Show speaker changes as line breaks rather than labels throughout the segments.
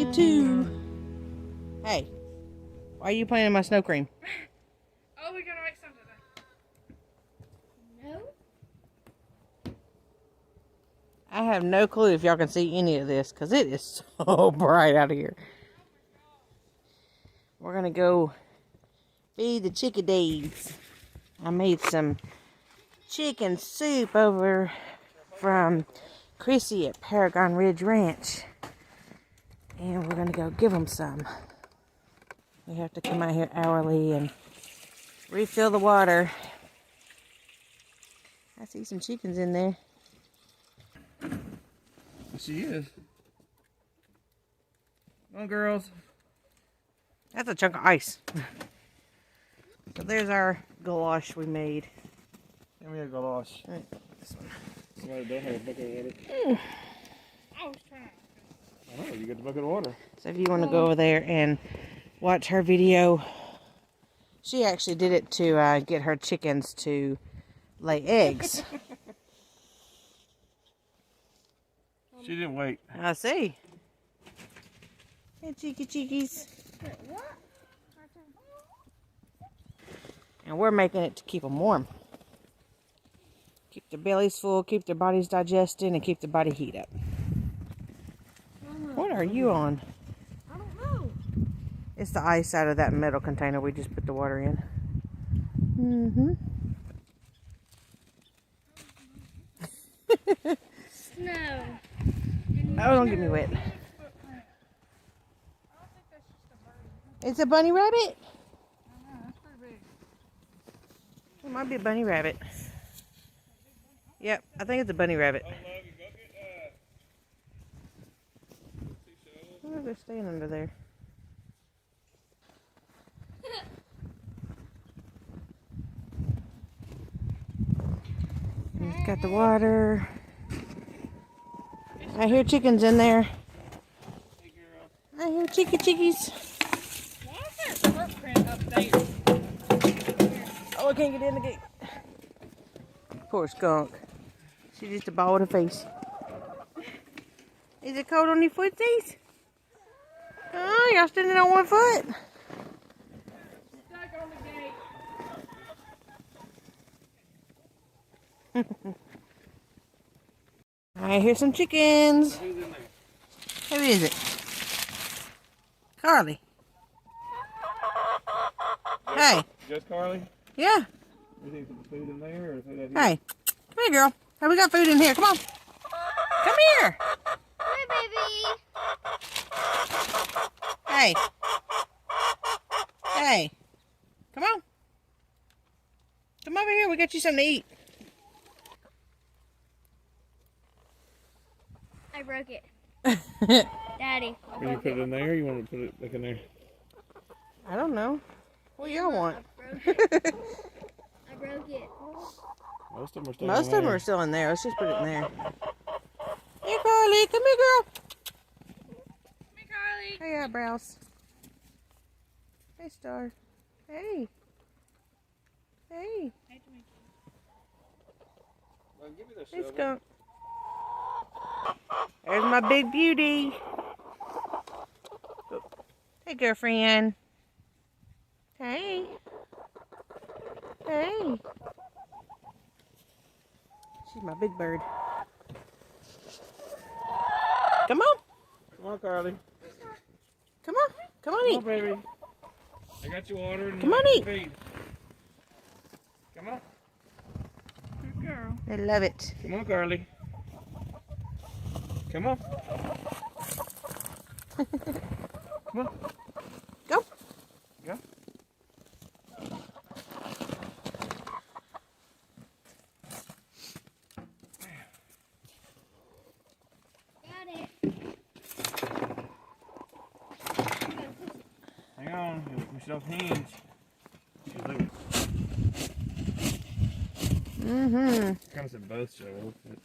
you too. Hey, why are you playing in my snow cream?
Oh, we gotta make something. No?
I have no clue if y'all can see any of this because it is so bright out here. We're gonna go feed the chickadees. I made some chicken soup over from Chrissy at Paragon Ridge Ranch. And we're gonna go give them some. We have to come out here hourly and refill the water. I see some chickens in there.
She is. Come on, girls.
That's a chunk of ice. So there's our goulash we made.
Give me a goulash.
Right, this one.
Somebody don't have a bucket of water.
I was trying.
I know, you got the bucket of water.
So if you want to go over there and watch her video, she actually did it to get her chickens to lay eggs.
She didn't wait.
I see. Hey, cheekies.
What?
And we're making it to keep them warm. Keep their bellies full, keep their bodies digesting, and keep their body heat up. What are you on?
I don't know.
It's the ice out of that metal container we just put the water in.
Snow.
Oh, don't get me wet. It's a bunny rabbit?
That's pretty big.
It might be a bunny rabbit. Yep, I think it's a bunny rabbit. Oh, they're staying under there. It's got the water. I hear chickens in there. I hear chickies.
Why is there a footprint up there?
Oh, I can't get in the gate. Poor skunk. She's just a ball with a face. Is it cold on your footsies? Oh, y'all standing on one foot.
Stuck on the gate.
I hear some chickens.
Who's in there?
Who is it? Carly. Hey.
Just Carly?
Yeah.
You think some food in there or is that
Hey. Come here, girl. Hey, we got food in here. Come on. Come here.
Hi, baby.
Hey. Hey. Come on. Come over here. We got you something to eat.
I broke it. Daddy.
Can you put it in there or you want to put it back in there?
I don't know. What y'all want?
I broke it. I broke it.
Most of them are still
Most
in
of them
there.
are still in there. Let's just put it in there. Hey, Carly. Come here, girl.
Come here, Carly.
Hey, eyebrows. Hey, Star. Hey. Hey.
Well, give me the
Hey,
shovel.
skunk. There's my big beauty. Hey, girlfriend. Hey. Hey. She's my big bird. Come on.
Come on, Carly.
Come on. Come on,
Come
eat.
on, baby. I got you water and
Come on, eat.
feed. Come on.
Good girl.
I love it.
Come on, Carly. Come on. Come on.
Go.
Go.
Got it.
Hang on. Michelle's hands. She's like, kind of said both shovels. But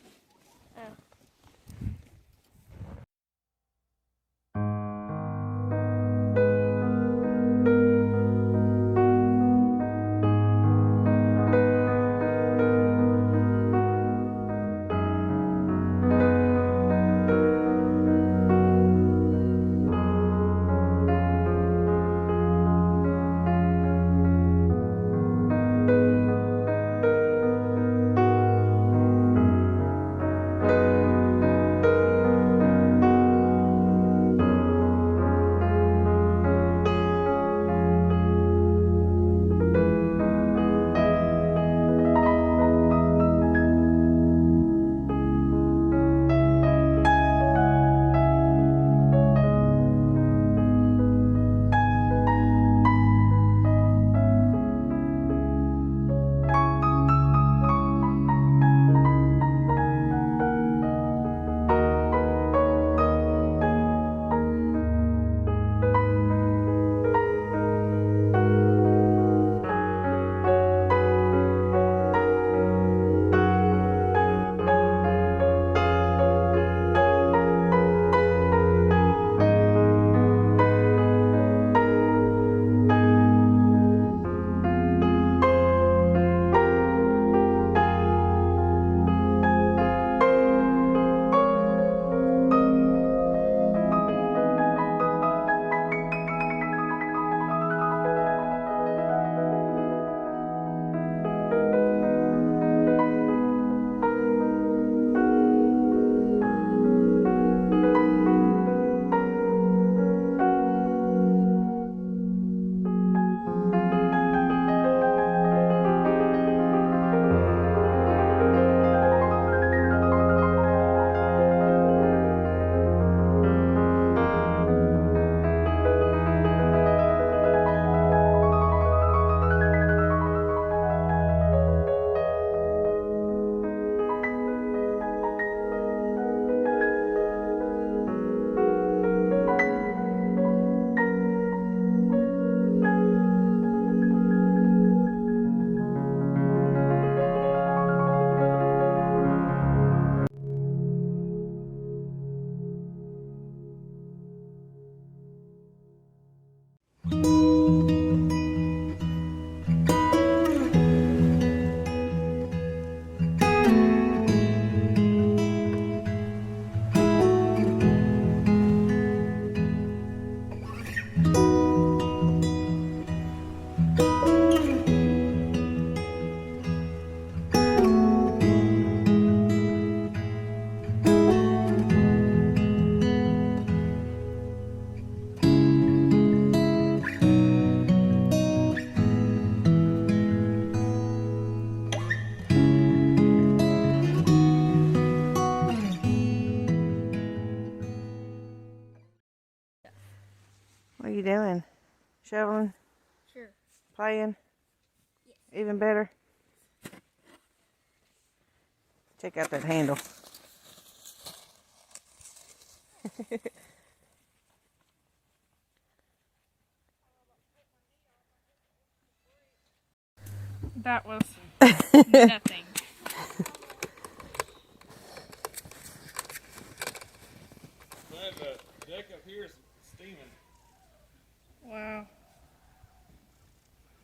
you doing? Shoveling?
Sure.
Playing?
Yes.
Even better? Check out that handle.
That was nothing.
The deck up here is steaming.
Wow.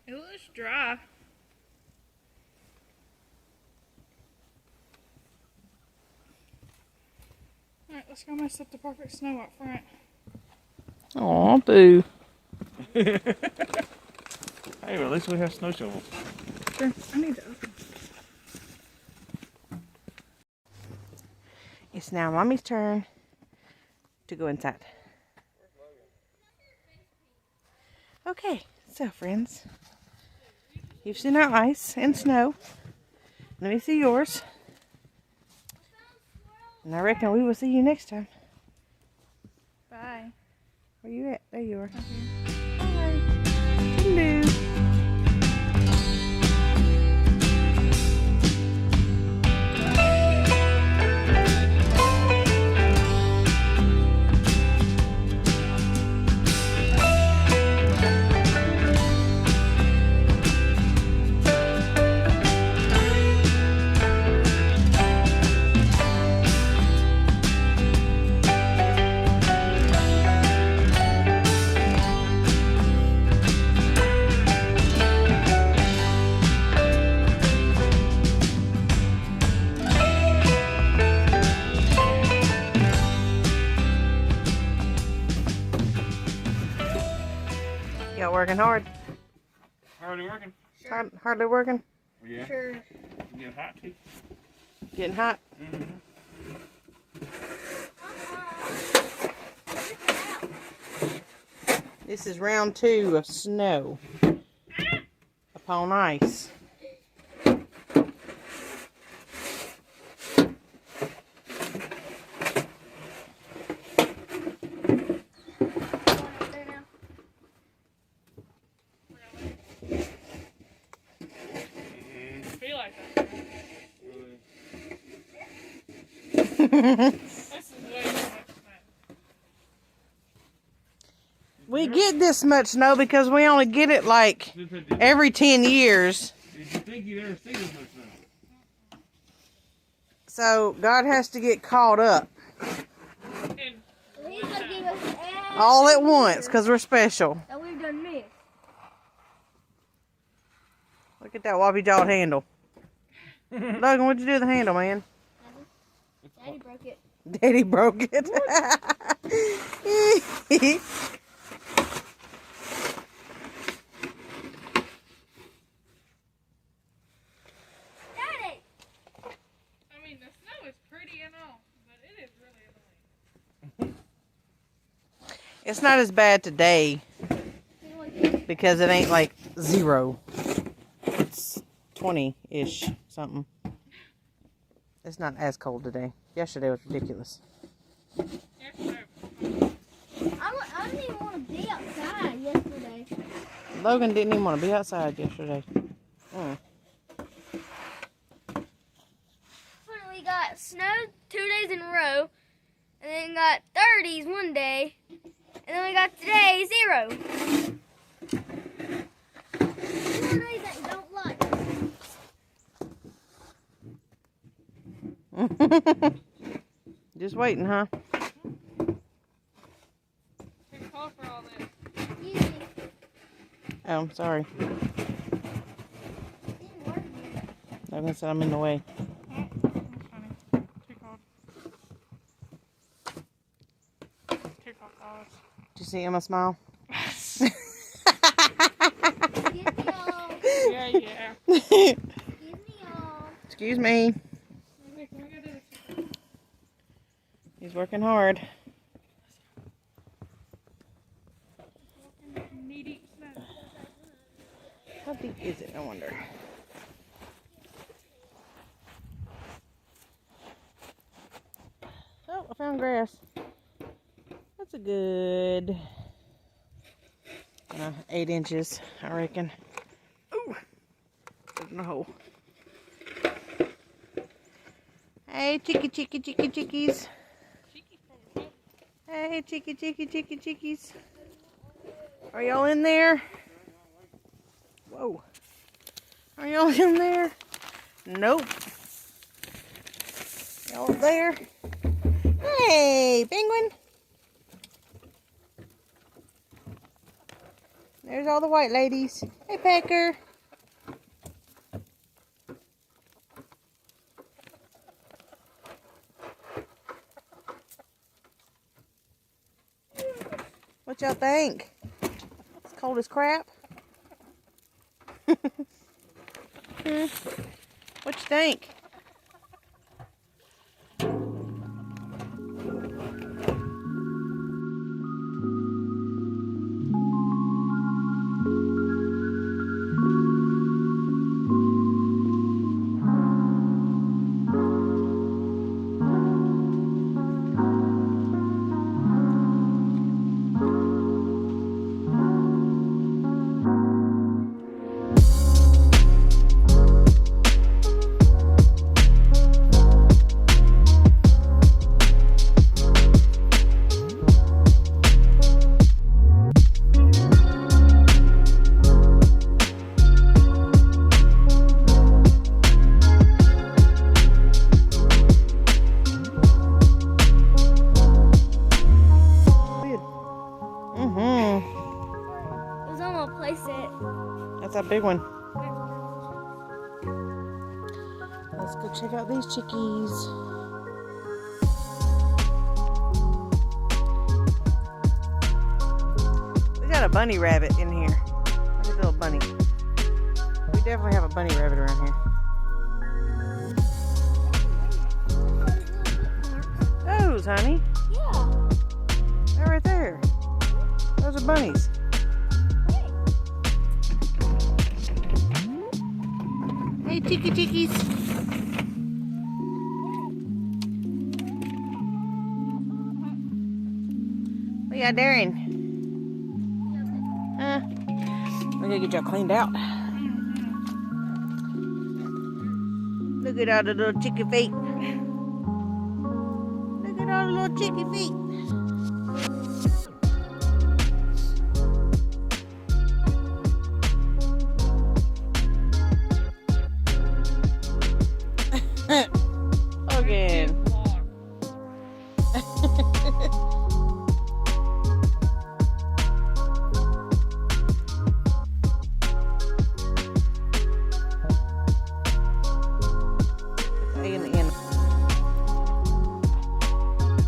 It looks dry. Alright, let's go mess up the perfect snow out front.
Aw, boo.
Hey, well, at least we have snow shovels.
Sure, I need to open.
It's now Mommy's turn to go inside. Okay, so friends, you've seen our ice and snow. Let me see yours. And I reckon we will see you next time.
Bye.
Where you at? There you are.
Bye.
Hello. Y'all working hard?
Already working?
Hardly working?
Yeah.
Sure.
Getting hot too.
Getting hot? This is round 2 of snow upon ice.
Feel like that. This is way too much fun.
We get this much snow because we only get it like every 10 years.
Did you think you'd ever see this much snow?
So God has to get caught up
And He's gonna give us
all at once because we're special.
that we've done this.
Look at that wobbly jawed handle. Logan, what'd you do to the handle, man?
Daddy broke it.
Daddy broke it.
Daddy! I mean, the snow is pretty and all, but it is really annoying.
It's not as bad today because it ain't like 0. It's 20-ish something. It's not as cold today. Yesterday was ridiculous.
Yesterday I didn't even want to be outside yesterday.
Logan didn't even want to be outside yesterday.
We got snow 2 days in a row, and then got 30s one day, and then we got today 0. 4 days that you don't like.
Just waiting, huh?
Call for all this. Excuse me.
Oh, I'm sorry. Logan said I'm in the way. Did you see Emma smile?
Yeah, yeah.
Excuse me. He's working hard. How deep is it? I wonder. Oh, I found grass. That's a good 8 inches, I reckon. Ooh, in a hole. Hey, chickies. Hey, chickies. Are y'all in there? Whoa. Are y'all in there? Nope. Y'all there? Hey, penguin. There's all the white ladies. Hey, Pecker. What y'all think? It's cold as crap. What you think?
It was on my playset.
That's a big one. Let's go check out these chickies. We got a bunny rabbit in here. Look at the little bunny. We definitely have a bunny rabbit around here. Those, honey.
Yeah.
They're right there. Those are bunnies. Hey, chickies. What y'all doing? We're gonna get y'all cleaned out. Look at all the little chicken feet. Look at all the little chicken feet. Again.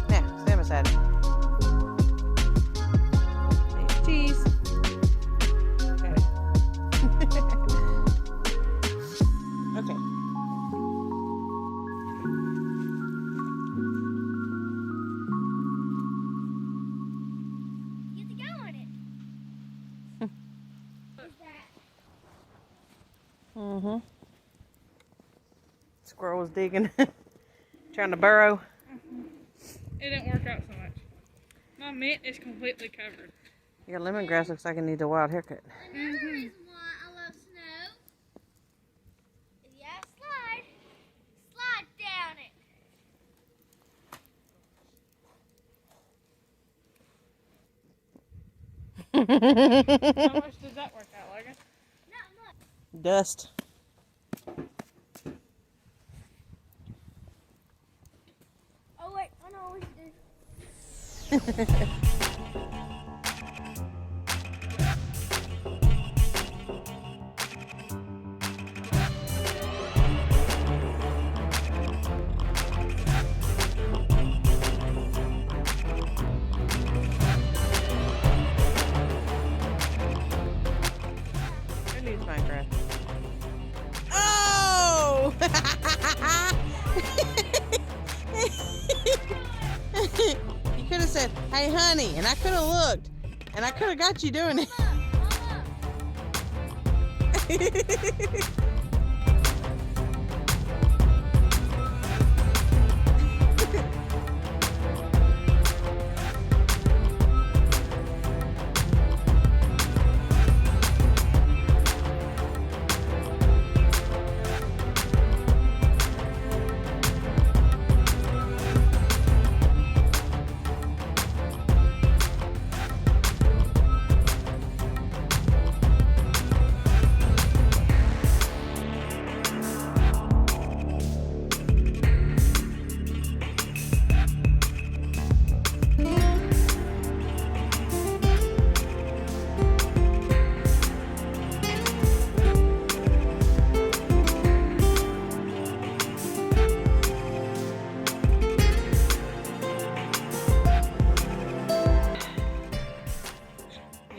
Now, stand beside it. Cheese. Okay. Okay.
Get to go on it. What's that?
Squirrel was digging. Trying to burrow.
It didn't work out so much. My mint is completely covered.
Your lemongrass looks like it needs a wild haircut.
Another reason why I love snow is you have slide down it.
How much does that work out, Logan?
Not much.
Dust.
Oh wait, I know what to do.
Who needs Minecraft? Oh! You could have said, "Hey, honey," and I could have looked, and I could have got you doing it.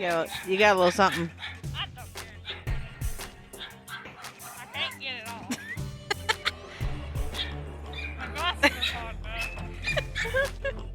You got a little something.
I don't care. I can't get it all. My glasses are fogged up.